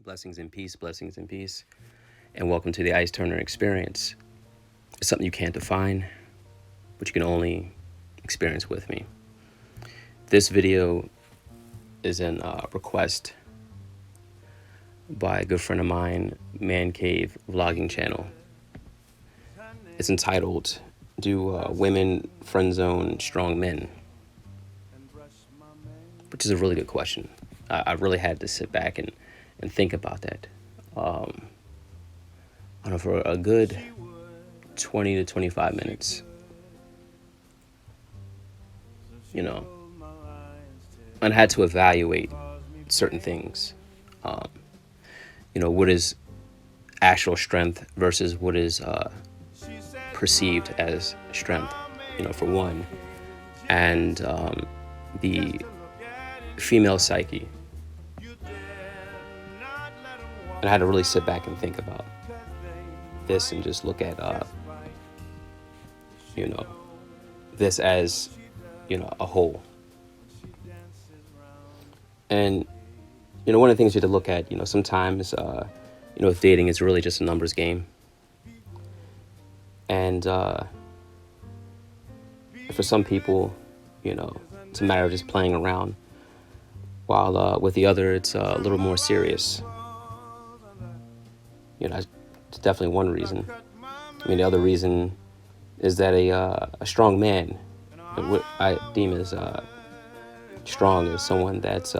Blessings and peace, and welcome to the Ice Turner Experience. It's something you can't define, but you can only experience with me. This video is a request by a good friend of mine, Man Cave Vlogging Channel. It's entitled, Do Women FriendZone Strong Men? Which is a really good question. I really had to sit back and think about that. I don't know, for a good 20 to 25 minutes. And I had to evaluate certain things. What is actual strength versus what is perceived as strength, for one. And the female psyche. And I had to really sit back and think about this and just look at, this as, a whole. And, one of the things you have to look at, sometimes, with dating, it's really just a numbers game. And for some people, it's a matter of just playing around. While with the other, it's a little more serious. It's definitely one reason. The other reason is that a strong man, what I deem as strong, is someone that's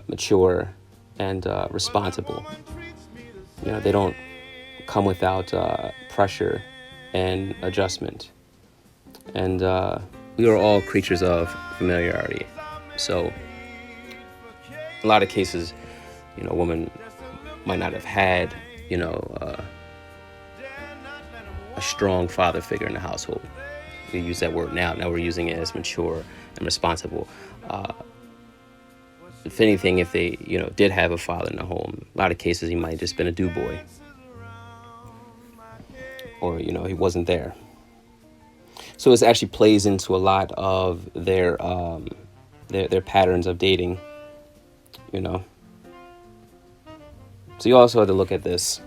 mature and responsible. They don't come without pressure and adjustment. And we are all creatures of familiarity. So a lot of cases, a woman might not have had, a strong father figure in the household. We use that word now. Now we're using it as mature and responsible. If anything, if they, did have a father in the home, a lot of cases he might have just been a do-boy. Or, he wasn't there. So this actually plays into a lot of their patterns of dating, So you also have to look at this.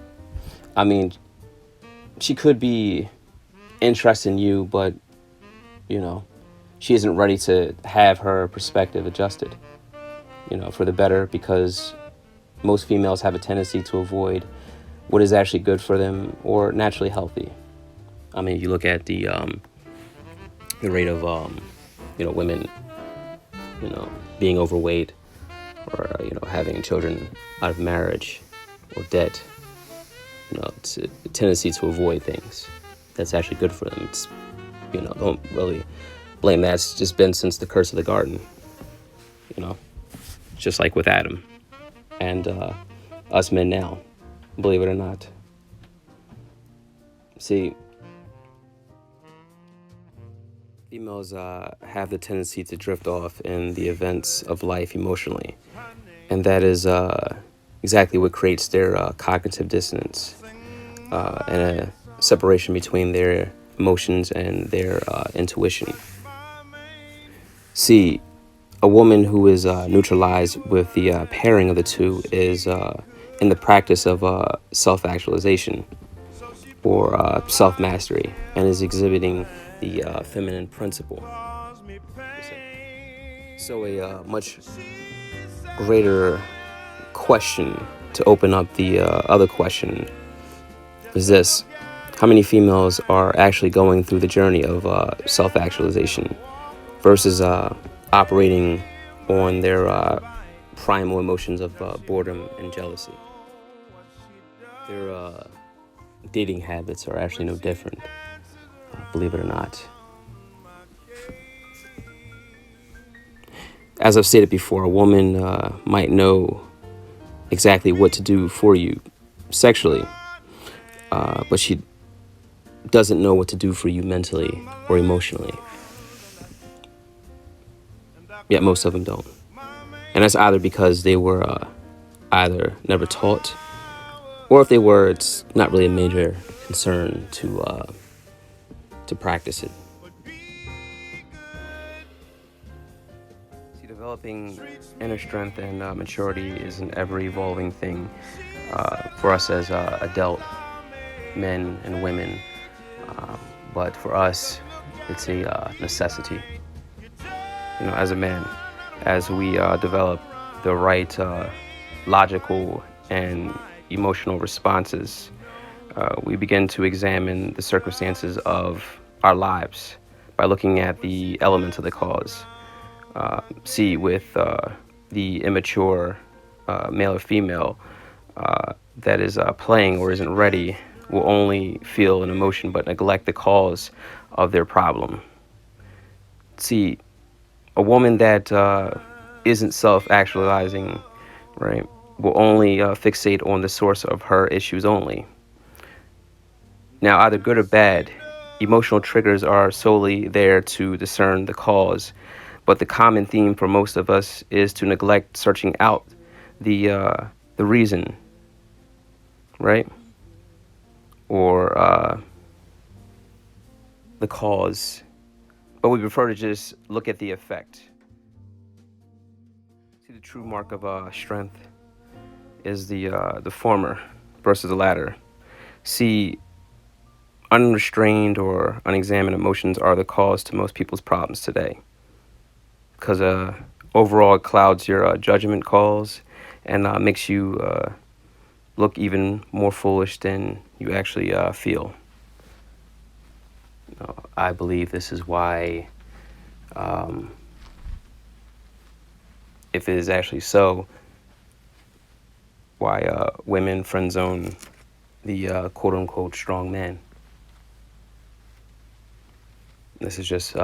She could be interested in you, but, she isn't ready to have her perspective adjusted, for the better, because most females have a tendency to avoid what is actually good for them or naturally healthy. You look at the rate of, women, being overweight or, having children out of marriage or debt. It's a tendency to avoid things that's actually good for them. It's, don't really blame that. It's just been since the curse of the garden, just like with Adam and us men now, believe it or not. See, females have the tendency to drift off in the events of life emotionally, and that is exactly what creates their cognitive dissonance and a separation between their emotions and their intuition. See, a woman who is neutralized with the pairing of the two is in the practice of self-actualization or self-mastery, and is exhibiting the feminine principle. So a much greater question to open up the other question is this: how many females are actually going through the journey of self-actualization versus operating on their primal emotions of boredom and jealousy? Their dating habits are actually no different, believe it or not. As I've stated before, a woman might know exactly what to do for you sexually, but she doesn't know what to do for you mentally or emotionally. Yet most of them don't. And that's either because they were either never taught, or if they were, it's not really a major concern to practice it. See, Developing inner strength and maturity is an ever-evolving thing for us as adult men and women. Um, but for us, it's a necessity. As a man, as we develop the right logical and emotional responses, we begin to examine the circumstances of our lives by looking at the elements of the cause. See, with the immature male or female that is playing or isn't ready, will only feel an emotion but neglect the cause of their problem. See, a woman that isn't self-actualizing, right, will only fixate on the source of her issues only. Now, either good or bad, emotional triggers are solely there to discern the cause, but the common theme for most of us is to neglect searching out the reason, right, or the cause, but we prefer to just look at the effect. See, the true mark of strength is the former versus the latter. See, unrestrained or unexamined emotions are the cause to most people's problems today, because overall it clouds your judgment calls and makes you look even more foolish than you actually feel. I believe this is why, um, if it is actually so, why women friend zone the quote unquote strong man. This is just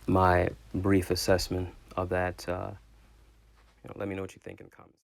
my brief assessment of that. Let me know what you think in the comments.